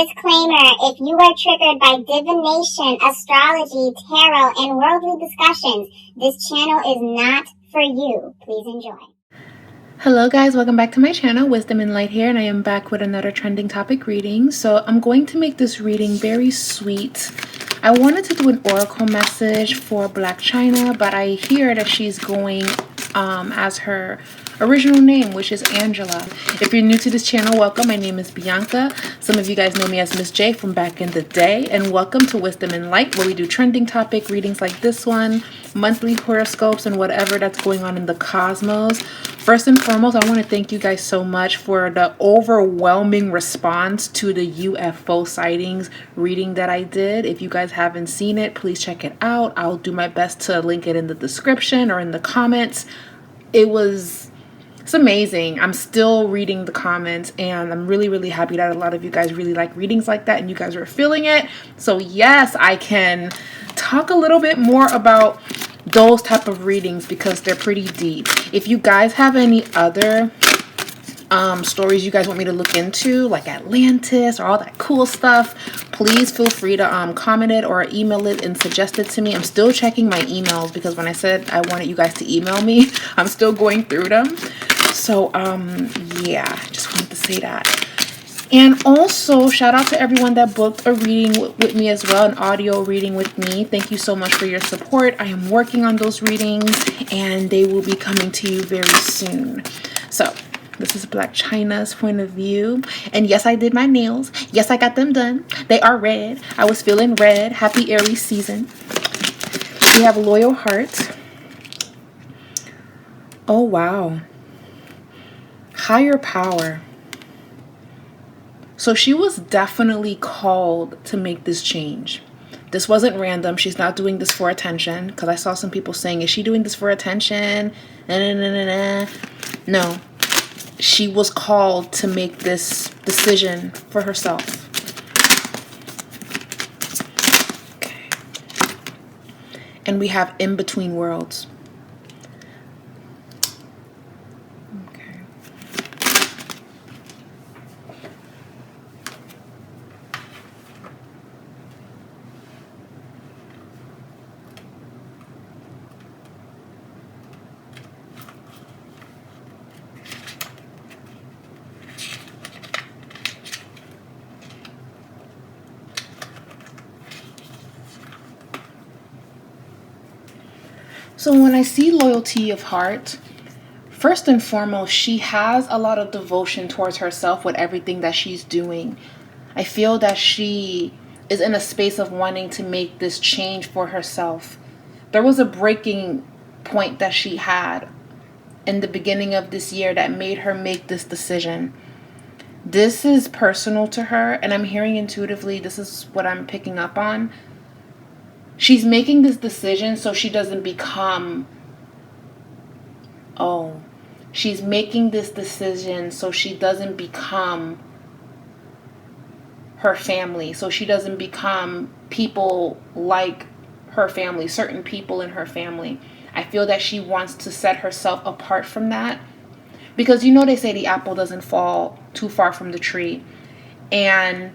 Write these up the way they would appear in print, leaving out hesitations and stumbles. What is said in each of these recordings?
Disclaimer, if you are triggered by divination, astrology, tarot, and worldly discussions, this channel is not for you. Please enjoy. Hello guys, welcome back to my channel, Wisdom and Light here, and I am back with another trending topic reading. So I'm going to make this reading very sweet. I wanted to do an oracle message for Blacc Chyna, but I hear that she's going as her original name, which is Angela. If you're new to this channel, welcome. My name is Bianca. Some of you guys know me as Miss J from back in the day, and welcome to Wisdom and Light, where we do trending topic readings like this one, monthly horoscopes, and whatever that's going on in the cosmos. First and foremost, I want to thank you guys so much for the overwhelming response to the UFO sightings reading that I did. If you guys haven't seen it, please check it out. I'll do my best to link it in the description or in the comments. It's amazing. I'm still reading the comments, and I'm really happy that a lot of you guys really like readings like that, and you guys are feeling it. So yes, I can talk a little bit more about those type of readings because they're pretty deep. If you guys have any other stories you guys want me to look into, like Atlantis or all that cool stuff, please feel free to comment it or email it and suggest it to me. I'm still checking my emails because when I said I wanted you guys to email me, I'm still going through them. So yeah, just wanted to say that. And also, shout out to everyone that booked a reading with me as well, an audio reading with me. Thank you so much for your support. I am working on those readings, and they will be coming to you very soon. So, this is Blacc Chyna's point of view. And yes, I did my nails. Yes, I got them done. They are red. I was feeling red. Happy Aries season. We have Loyal Heart. Oh, wow. Higher Power. So she was definitely called to make this change. This wasn't random. She's not doing this for attention, because I saw some people saying, is she doing this for attention? No. She was called to make this decision for herself. Okay. And we have In Between Worlds. So when I see loyalty of heart, first and foremost, she has a lot of devotion towards herself with everything that she's doing. I feel that she is in a space of wanting to make this change for herself. There was a breaking point that she had in the beginning of this year that made her make this decision. This is personal to her, and I'm hearing intuitively, this is what I'm picking up on. She's making this decision so she doesn't become, she's making this decision so she doesn't become her family, so she doesn't become people like her family, certain people in her family. I feel that she wants to set herself apart from that, because you know they say the apple doesn't fall too far from the tree, and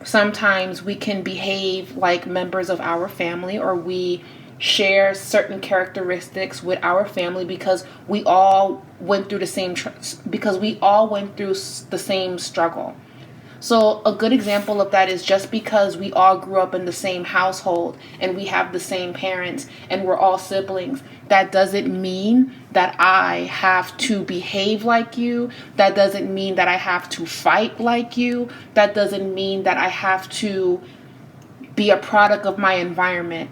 sometimes we can behave like members of our family, or we share certain characteristics with our family because we all went through the same struggle. So a good example of that is, just because we all grew up in the same household and we have the same parents and we're all siblings, that doesn't mean that I have to behave like you. That doesn't mean that I have to fight like you. That doesn't mean that I have to be a product of my environment.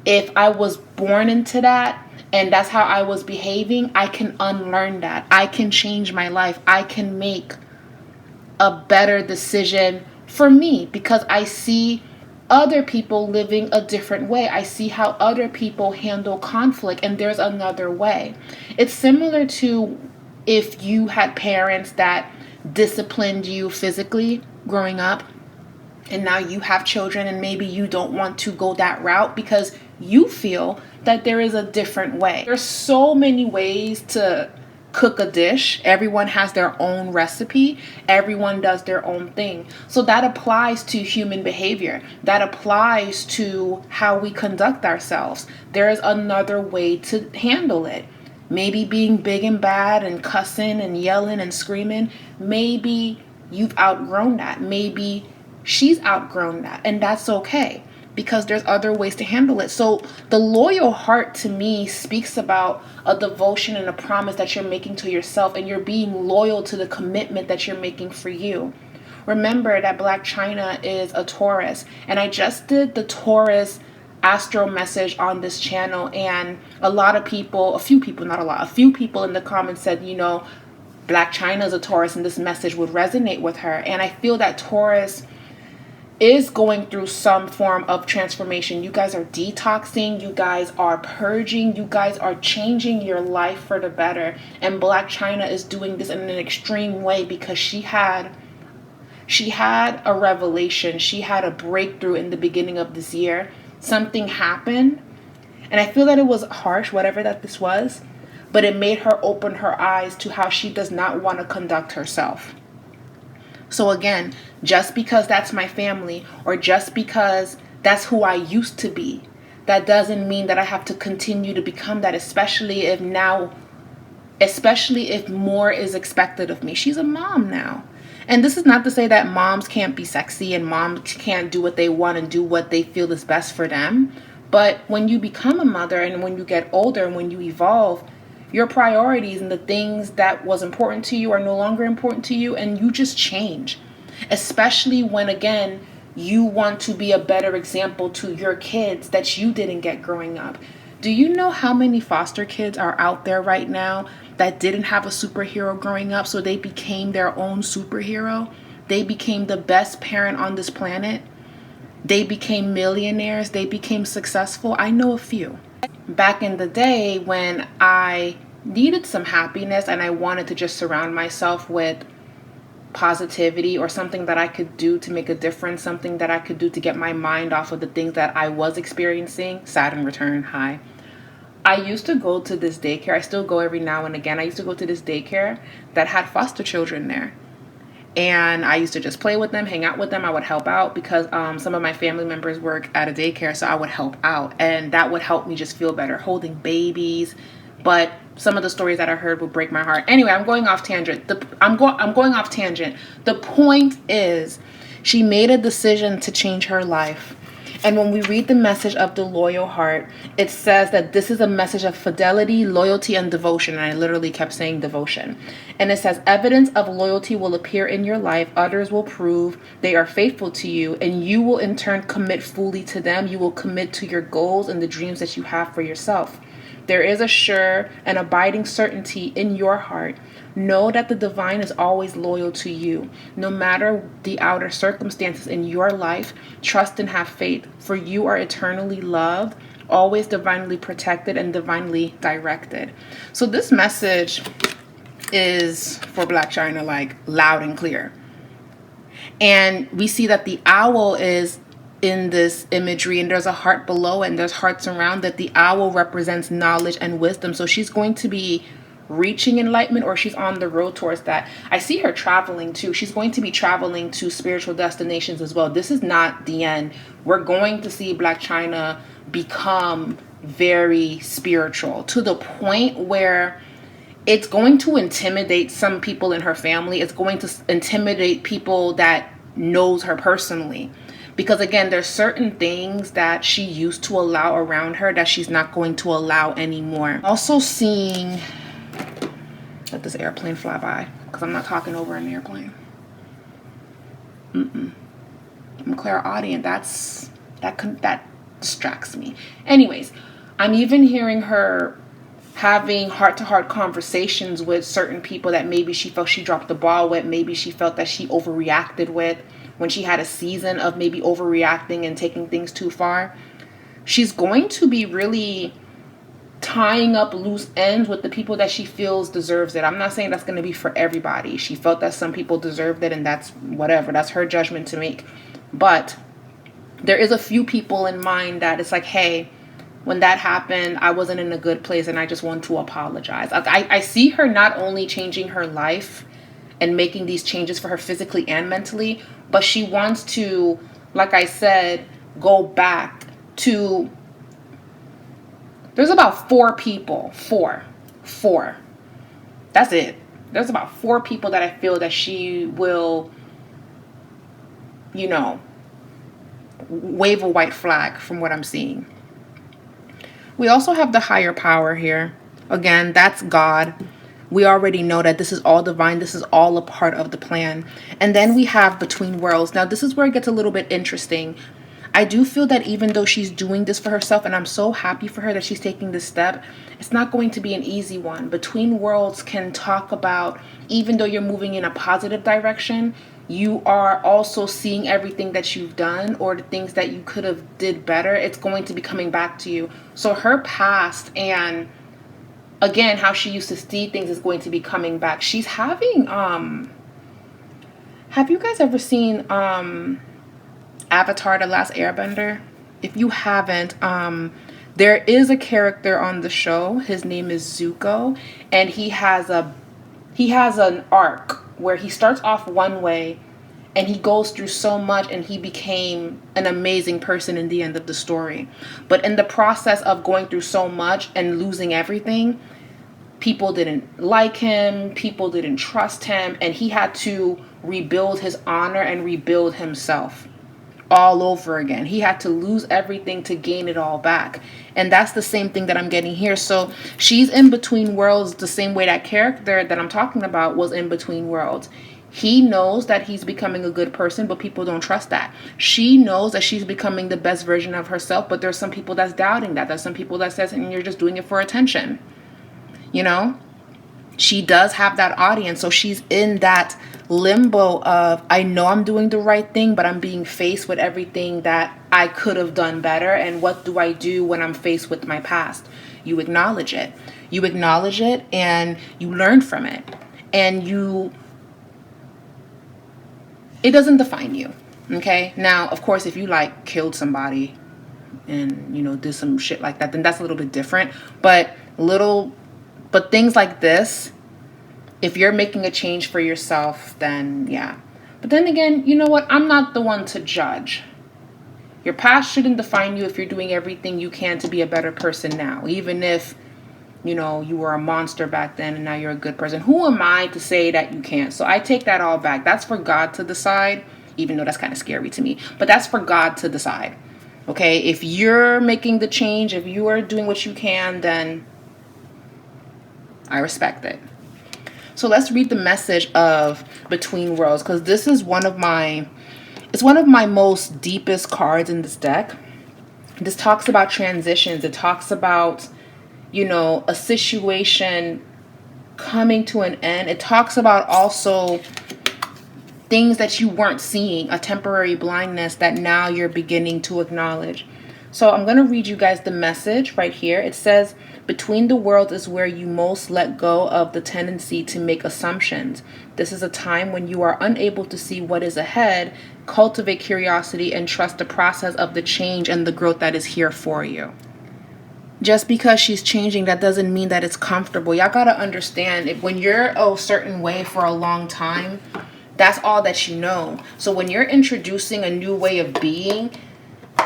If I was born into that and that's how I was behaving, I can unlearn that. I can change my life. I can make a better decision for me because I see other people living a different way. I see how other people handle conflict, and there's another way. It's similar to if you had parents that disciplined you physically growing up, and now you have children and maybe you don't want to go that route because you feel that there is a different way. There's so many ways to cook a dish. Everyone has their own recipe. Everyone does their own thing. So that applies to human behavior. That applies to how we conduct ourselves. There is another way to handle it. Maybe being big and bad and cussing and yelling and screaming. Maybe you've outgrown that. Maybe she's outgrown that. And that's okay, because there's other ways to handle it. So the loyal heart to me speaks about a devotion and a promise that you're making to yourself, and you're being loyal to the commitment that you're making for you. Remember that Blacc Chyna is a Taurus, and I just did the Taurus astro message on this channel, and a few people in the comments said, Blacc Chyna is a Taurus and this message would resonate with her. And I feel that Taurus is going through some form of transformation. You guys are detoxing, you guys are purging, you guys are changing your life for the better. And Blacc Chyna is doing this in an extreme way because she had a revelation. She had a breakthrough in the beginning of this year. Something happened, and I feel that it was harsh, whatever that this was, but it made her open her eyes to how she does not want to conduct herself. So again, just because that's my family, or just because that's who I used to be, that doesn't mean that I have to continue to become that, especially if more is expected of me. She's a mom now. And this is not to say that moms can't be sexy and moms can't do what they want and do what they feel is best for them. But when you become a mother and when you get older and when you evolve, your priorities and the things that was important to you are no longer important to you, and you just change. Especially when, again, you want to be a better example to your kids that you didn't get growing up. Do you know how many foster kids are out there right now that didn't have a superhero growing up, so they became their own superhero? They became the best parent on this planet. They became millionaires. They became successful. I know a few. Back in the day when I needed some happiness and I wanted to just surround myself with positivity or something that I could do to make a difference, something that I could do to get my mind off of the things that I was experiencing, Saturn return, hi. I used to go to this daycare. I still go every now and again. I used to go to this daycare that had foster children there. And I used to just play with them, hang out with them. I would help out because some of my family members work at a daycare, so I would help out. And that would help me just feel better, holding babies. But some of the stories that I heard would break my heart. Anyway, I'm going off tangent. I'm going off tangent. The point is, she made a decision to change her life. And when we read the message of the loyal heart, it says that this is a message of fidelity, loyalty, and devotion. And I literally kept saying devotion. And it says, evidence of loyalty will appear in your life. Others will prove they are faithful to you. And you will in turn commit fully to them. You will commit to your goals and the dreams that you have for yourself. There is a sure and abiding certainty in your heart. Know that the divine is always loyal to you. No matter the outer circumstances in your life, trust and have faith, for you are eternally loved, always divinely protected, and divinely directed. So this message is for Blacc Chyna, like loud and clear. And we see that the owl is in this imagery, and there's a heart below and there's hearts around it. The owl represents knowledge and wisdom. So she's going to be reaching enlightenment, or she's on the road towards that. I see her traveling too. She's going to be traveling to spiritual destinations as well. This is not the end. We're going to see Blacc Chyna become very spiritual to the point where it's going to intimidate some people in her family. It's going to intimidate people that knows her personally. Because again, there's certain things that she used to allow around her that she's not going to allow anymore. Also seeing, let this airplane fly by, because I'm not talking over an airplane. I'm clairaudient. That distracts me. Anyways, I'm even hearing her having heart-to-heart conversations with certain people that maybe she felt she dropped the ball with, maybe she felt that she overreacted with, when she had a season of maybe overreacting and taking things too far. She's going to be really tying up loose ends with the people that she feels deserves it. I'm not saying that's going to be for everybody. She felt that some people deserved it, and that's whatever. That's her judgment to make. But there is a few people in mind that it's like, hey, when that happened, I wasn't in a good place and I just want to apologize. I see her not only changing her life and making these changes for her physically and mentally, but she wants to, like I said, go back to, there's about 4 people, four. That's it. There's about 4 people that I feel that she will, wave a white flag from what I'm seeing. We also have the higher power here. Again, that's God. We already know that this is all divine. This is all a part of the plan. And then we have between worlds. Now, this is where it gets a little bit interesting. I do feel that even though she's doing this for herself, and I'm so happy for her that she's taking this step, it's not going to be an easy one. Between worlds can talk about, even though you're moving in a positive direction, you are also seeing everything that you've done or the things that you could have did better. It's going to be coming back to you. So her past and, again, how she used to see things is going to be coming back. She's having, have you guys ever seen, Avatar: The Last Airbender? If you haven't, there is a character on the show. His name is Zuko, and he has an arc where he starts off one way and he goes through so much and he became an amazing person in the end of the story. But in the process of going through so much and losing everything, people didn't like him, people didn't trust him, and he had to rebuild his honor and rebuild himself all over again. He had to lose everything to gain it all back. And that's the same thing that I'm getting here. So she's in between worlds the same way that character that I'm talking about was in between worlds. He knows that he's becoming a good person, but people don't trust that. She knows that she's becoming the best version of herself, but there's some people that's doubting that. There's some people that says, and you're just doing it for attention. She does have that audience. So she's in that limbo of, I know I'm doing the right thing, but I'm being faced with everything that I could have done better. And what do I do when I'm faced with my past? You acknowledge it. You acknowledge it and you learn from it. And it doesn't define you. Okay? Now, of course, if you killed somebody and, did some shit like that, then that's a little bit different. But things like this, if you're making a change for yourself, then yeah. But then again, you know what? I'm not the one to judge. Your past shouldn't define you if you're doing everything you can to be a better person now. Even if, you were a monster back then and now you're a good person. Who am I to say that you can't? So I take that all back. That's for God to decide, even though that's kind of scary to me. But that's for God to decide. Okay? If you're making the change, if you are doing what you can, then I respect it. So let's read the message of Between Worlds, because this is one of my most deepest cards in this deck. This talks about transitions. It talks about, a situation coming to an end. It talks about also things that you weren't seeing, a temporary blindness that now you're beginning to acknowledge. So I'm going to read you guys the message right here. It says, between the worlds is where you most let go of the tendency to make assumptions. This is a time when you are unable to see what is ahead. Cultivate curiosity and trust the process of the change and the growth that is here for you. Just because she's changing, that doesn't mean that it's comfortable. Y'all got to understand, when you're a certain way for a long time, that's all that you know. So when you're introducing a new way of being,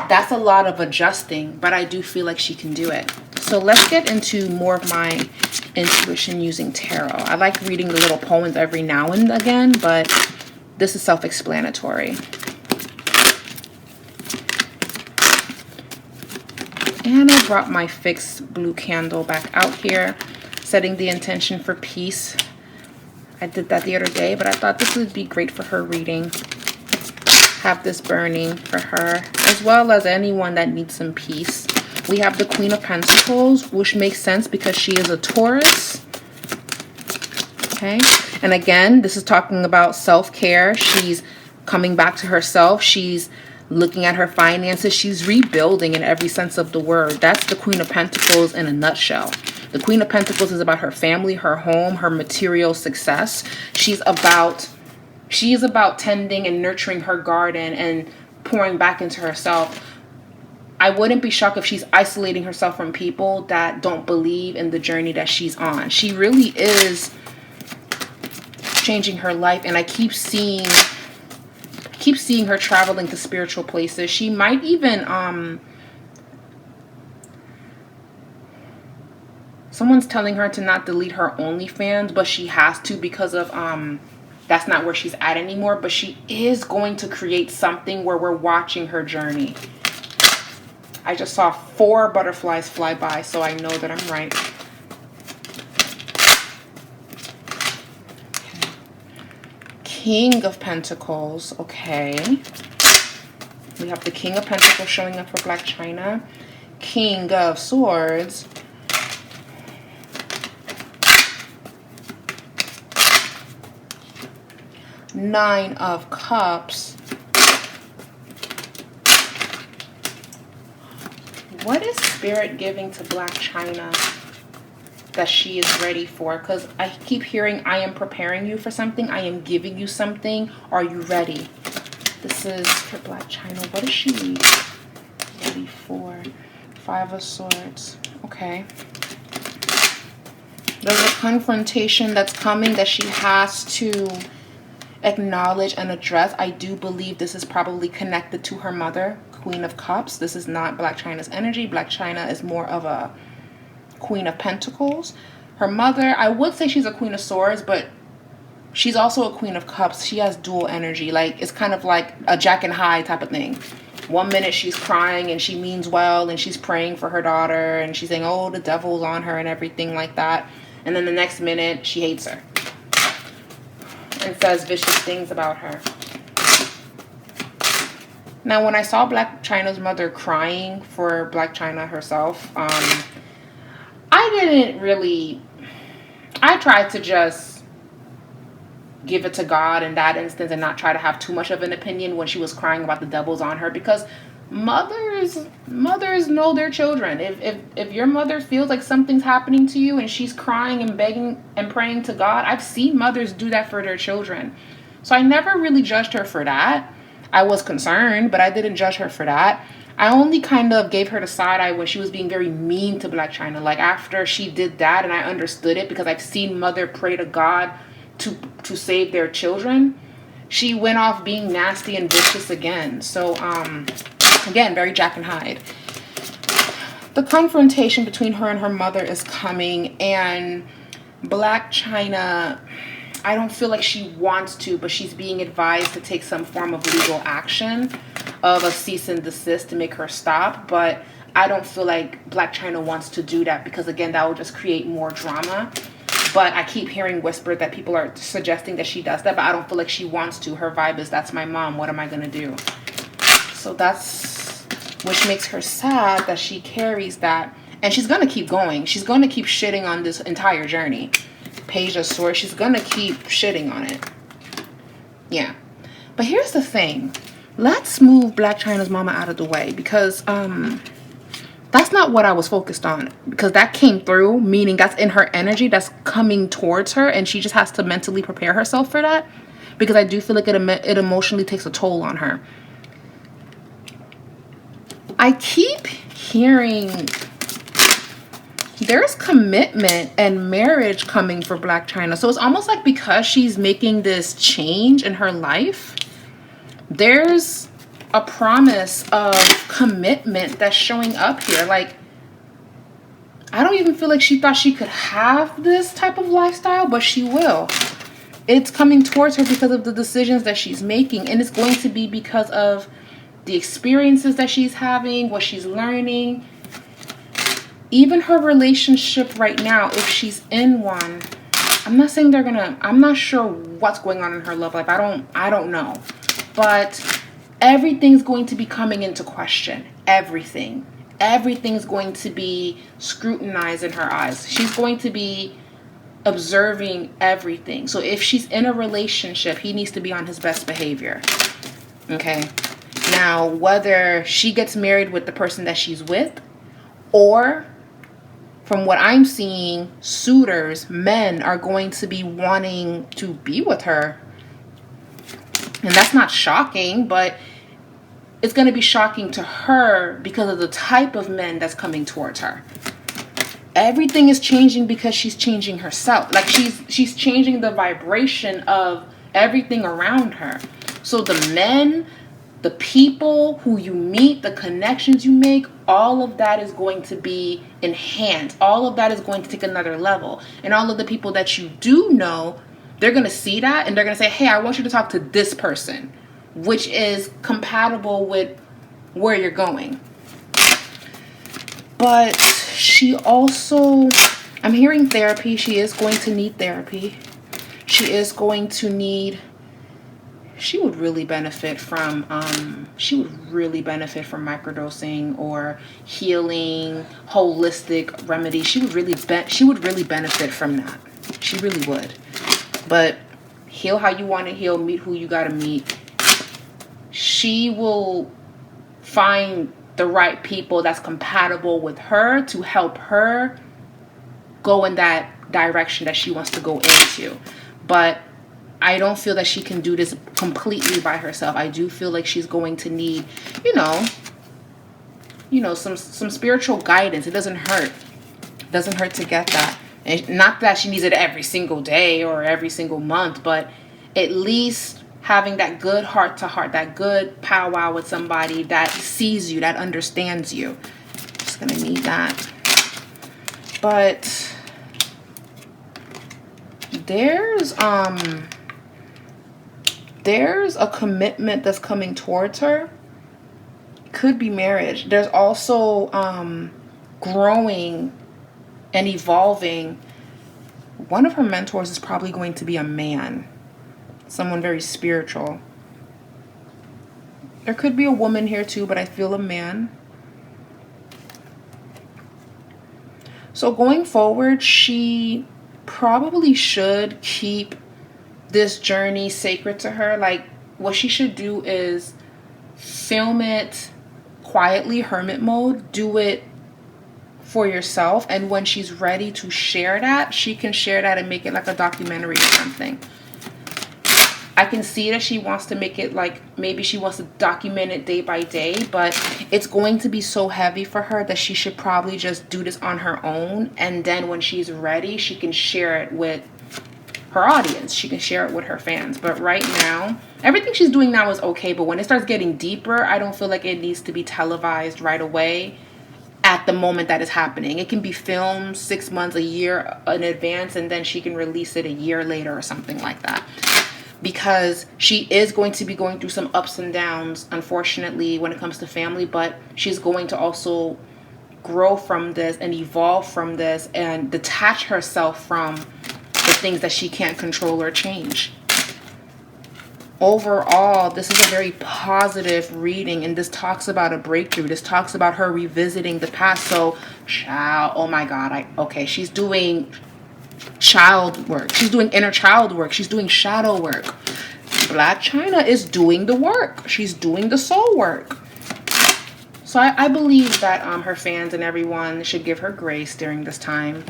that's a lot of adjusting, but I do feel like she can do it. So let's get into more of my intuition using tarot. I like reading the little poems every now and again, but this is self-explanatory. And I brought my fixed blue candle back out here, setting the intention for peace. I did that the other day, but I thought this would be great for her reading. Have this burning for her, as well as anyone that needs some peace. We have the Queen of Pentacles, which makes sense because she is a Taurus. Okay. And again, this is talking about self-care. She's coming back to herself. She's looking at her finances. She's rebuilding in every sense of the word. That's the Queen of Pentacles in a nutshell. The Queen of Pentacles is about her family, her home, her material success. She is about tending and nurturing her garden and pouring back into herself. I wouldn't be shocked if she's isolating herself from people that don't believe in the journey that she's on. She really is changing her life, and I keep seeing her traveling to spiritual places. She might even someone's telling her to not delete her OnlyFans, but she has to because of that's not where she's at anymore. But she is going to create something where we're watching her journey. I just saw 4 butterflies fly by, so I know that I'm right. King of Pentacles. Okay. We have the King of Pentacles showing up for Blacc Chyna. King of Swords. Nine of Cups. What is Spirit giving to Blacc Chyna that she is ready for? Because I keep hearing, I am preparing you for something. I am giving you something. Are you ready? This is for Blacc Chyna. What is she ready for? 5 of Swords. Okay. There's a confrontation that's coming that she has to acknowledge and address. I do believe this is probably connected to her mother, Queen of Cups. This is not Blacc Chyna's energy. Blacc Chyna is more of a Queen of Pentacles. Her mother, I would say she's a Queen of Swords, but she's also a Queen of Cups. She has dual energy. Like, it's kind of like a Jack and Hyde type of thing. One minute she's crying and she means well and she's praying for her daughter and she's saying, oh, the devil's on her and everything like that. And then the next minute she hates her and says vicious things about her. Now, when I saw Blacc Chyna's mother crying for Blacc Chyna herself, I tried to just give it to God in that instance and not try to have too much of an opinion when she was crying about the devil's on her, because mothers know their children. If your mother feels like something's happening to you and she's crying and begging and praying to God, I've seen mothers do that for their children. So I never really judged her for that. I was concerned, but I didn't judge her for that. I only kind of gave her the side eye when she was being very mean to Blacc Chyna. Like, after she did that, and I understood it because I've seen mother pray to God to save their children, she went off being nasty and vicious again. So again, very Jack and Hyde. The confrontation between her and her mother is coming, and Blacc Chyna, I don't feel like she wants to, but she's being advised to take some form of legal action of a cease and desist to make her stop. But I don't feel like Blacc Chyna wants to do that, because again, that will just create more drama. But I keep hearing whispered that people are suggesting that she does that, but I don't feel like she wants to. Her vibe is, that's my mom, what am I gonna do? So that's, which makes her sad that she carries that. And she's gonna keep going. She's gonna keep shitting on this entire journey. Page of Swords, she's gonna keep shitting on it. Yeah. But here's the thing. Let's move Blacc Chyna's mama out of the way, because that's not what I was focused on, because that came through, meaning that's in her energy, that's coming towards her, and she just has to mentally prepare herself for that, because I do feel like it emotionally takes a toll on her. I keep hearing there's commitment and marriage coming for Blacc Chyna. So it's almost like because she's making this change in her life, there's a promise of commitment that's showing up here. Like, I don't even feel like she thought she could have this type of lifestyle, but she will. It's coming towards her because of the decisions that she's making, and it's going to be because of the experiences that she's having, what she's learning. Even her relationship right now, if she's in one, I'm not saying I'm not sure what's going on in her love life. I don't know. But everything's going to be coming into question. Everything's going to be scrutinized in her eyes. She's going to be observing everything. So if she's in a relationship, he needs to be on his best behavior. Okay. Now, whether she gets married with the person that she's with, or from what I'm seeing, suitors, men, are going to be wanting to be with her. And that's not shocking, but it's going to be shocking to her because of the type of men that's coming towards her. Everything is changing because she's changing herself. Like she's changing the vibration of everything around her. So the men, the people who you meet, the connections you make, all of that is going to be enhanced. All of that is going to take another level. And all of the people that you do know, they're going to see that and they're going to say, hey, I want you to talk to this person, which is compatible with where you're going. But she also, I'm hearing therapy. She is going to need therapy. She is going to need, she would really benefit from microdosing or healing, holistic remedies. She would really benefit from that. She really would. But heal how you want to heal, meet who you got to meet. She will find the right people that's compatible with her to help her go in that direction that she wants to go into. But I don't feel that she can do this completely by herself. I do feel like she's going to need, some spiritual guidance. It doesn't hurt. It doesn't hurt to get that. And not that she needs it every single day or every single month, but at least having that good heart to heart, that good powwow with somebody that sees you, that understands you. Just gonna need that. But there's a commitment that's coming towards her. Could be marriage. There's also growing and evolving. One of her mentors is probably going to be a man. Someone very spiritual. There could be a woman here too, but I feel a man. So going forward, she probably should keep this journey sacred to her. Like, what she should do is film it quietly, hermit mode. Do it for yourself. And when she's ready to share that, she can share that and make it like a documentary or something. I can see that she wants to make it like, maybe she wants to document it day by day, but it's going to be so heavy for her that she should probably just do this on her own. And then when she's ready, she can share it with her audience. She can share it with her fans. But right now, everything she's doing now is okay. But when it starts getting deeper, I don't feel like it needs to be televised right away at the moment that is happening. It can be filmed 6 months, a year in advance, and then she can release it a year later or something like that. Because she is going to be going through some ups and downs, unfortunately, when it comes to family, but she's going to also grow from this and evolve from this and detach herself from the things that she can't control or change. Overall, this is a very positive reading, and this talks about a breakthrough. This talks about her revisiting the past. So, child, oh my God, she's doing child work. She's doing inner child work. She's doing shadow work. Blacc Chyna is doing the work. She's doing the soul work. So I believe that her fans and everyone should give her grace during this time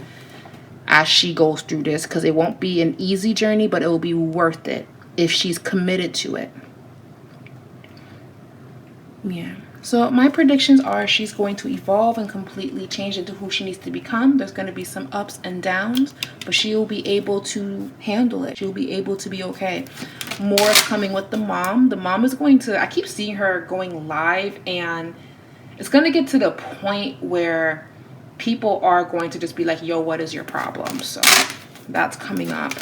as she goes through this, because it won't be an easy journey, but it will be worth it if she's committed to it. Yeah. So my predictions are she's going to evolve and completely change into who she needs to become. There's going to be some ups and downs, but she will be able to handle it. She'll be able to be okay. More is coming with the mom. The mom is going to, I keep seeing her going live, and it's going to get to the point where people are going to just be like, yo, what is your problem? So that's coming up.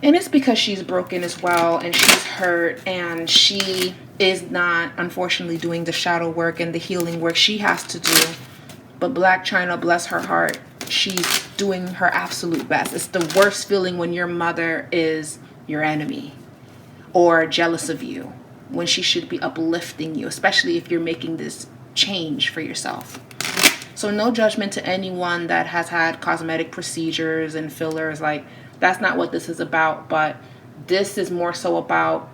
And it's because she's broken as well, and she's hurt, and she is not, unfortunately, doing the shadow work and the healing work she has to do. But Blacc Chyna, bless her heart, she's doing her absolute best. It's the worst feeling when your mother is your enemy or jealous of you, when she should be uplifting you, especially if you're making this change for yourself. So no judgment to anyone that has had cosmetic procedures and fillers. Like, that's not what this is about, but this is more so about,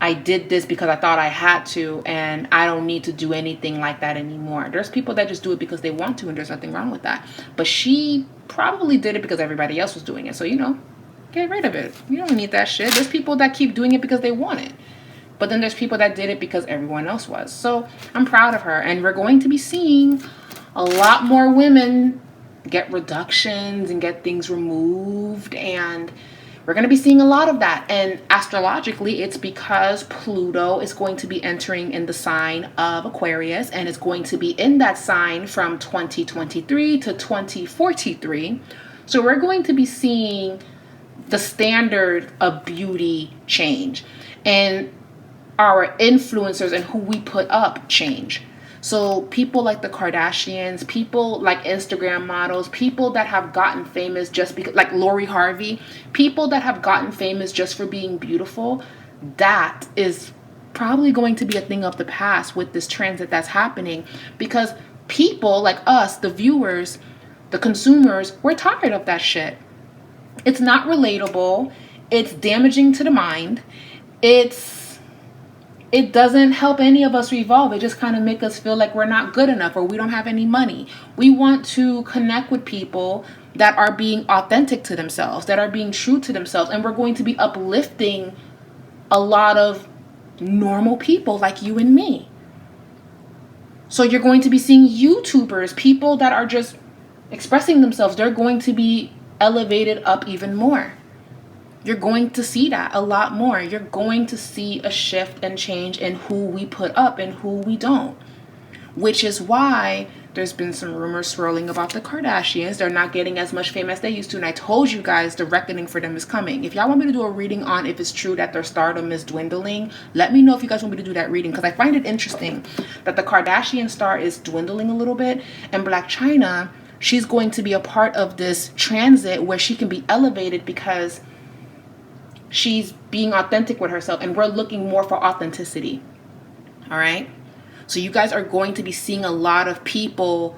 I did this because I thought I had to, and I don't need to do anything like that anymore. There's people that just do it because they want to, and there's nothing wrong with that. But she probably did it because everybody else was doing it. So, get rid of it. You don't need that shit. There's people that keep doing it because they want it. But then there's people that did it because everyone else was. So I'm proud of her. And we're going to be seeing a lot more women get reductions and get things removed. And we're going to be seeing a lot of that. And astrologically, it's because Pluto is going to be entering in the sign of Aquarius. And it's going to be in that sign from 2023 to 2043. So we're going to be seeing the standard of beauty change. And our influencers and who we put up change. So people like the Kardashians, people like Instagram models, people that have gotten famous just because, like Lori Harvey, people that have gotten famous just for being beautiful, that is probably going to be a thing of the past with this transit that's happening, because people like us, the viewers, the consumers, we're tired of that shit. It's not relatable. It's damaging to the mind. It doesn't help any of us revolve. It just kind of makes us feel like we're not good enough or we don't have any money. We want to connect with people that are being authentic to themselves, that are being true to themselves. And we're going to be uplifting a lot of normal people like you and me. So you're going to be seeing YouTubers, people that are just expressing themselves. They're going to be elevated up even more. You're going to see that a lot more. You're going to see a shift and change in who we put up and who we don't. Which is why there's been some rumors swirling about the Kardashians. They're not getting as much fame as they used to. And I told you guys the reckoning for them is coming. If y'all want me to do a reading on if it's true that their stardom is dwindling, let me know if you guys want me to do that reading. Because I find it interesting that the Kardashian star is dwindling a little bit. And Blacc Chyna, she's going to be a part of this transit where she can be elevated because she's being authentic with herself, and we're looking more for authenticity. All right. So you guys are going to be seeing a lot of people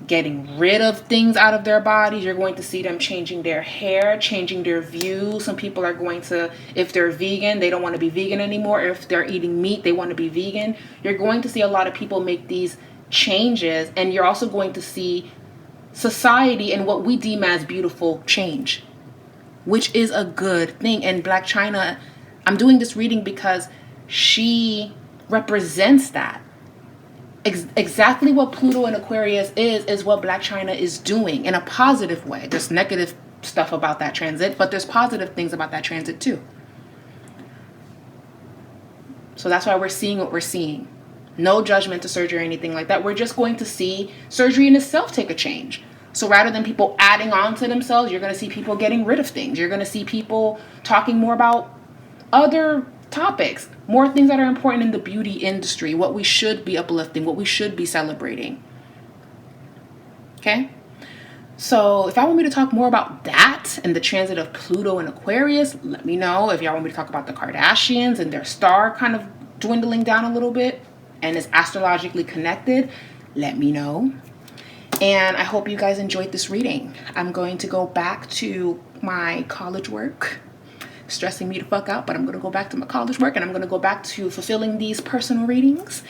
getting rid of things out of their bodies. You're going to see them changing their hair, changing their views. Some people are going to, if they're vegan, they don't want to be vegan anymore. If they're eating meat, they want to be vegan. You're going to see a lot of people make these changes, and you're also going to see society and what we deem as beautiful change, which is a good thing. And Blacc Chyna, I'm doing this reading because she represents that. Exactly what Pluto and Aquarius is what Blacc Chyna is doing in a positive way. There's negative stuff about that transit, but there's positive things about that transit too. So that's why we're seeing what we're seeing. No judgment to surgery or anything like that. We're just going to see surgery in itself take a change. So rather than people adding on to themselves, you're going to see people getting rid of things. You're going to see people talking more about other topics, more things that are important in the beauty industry, what we should be uplifting, what we should be celebrating. Okay? So if y'all want me to talk more about that and the transit of Pluto and Aquarius, let me know. If y'all want me to talk about the Kardashians and their star kind of dwindling down a little bit and is astrologically connected, let me know. And I hope you guys enjoyed this reading. I'm going to go back to my college work, stressing me the fuck out, but I'm going to go back to my college work, and I'm going to go back to fulfilling these personal readings.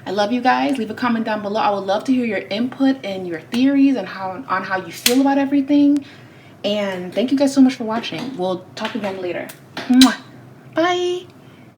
I love you guys. Leave a comment down below. I would love to hear your input and your theories and how you feel about everything. And thank you guys so much for watching. We'll talk again later. Mwah. Bye.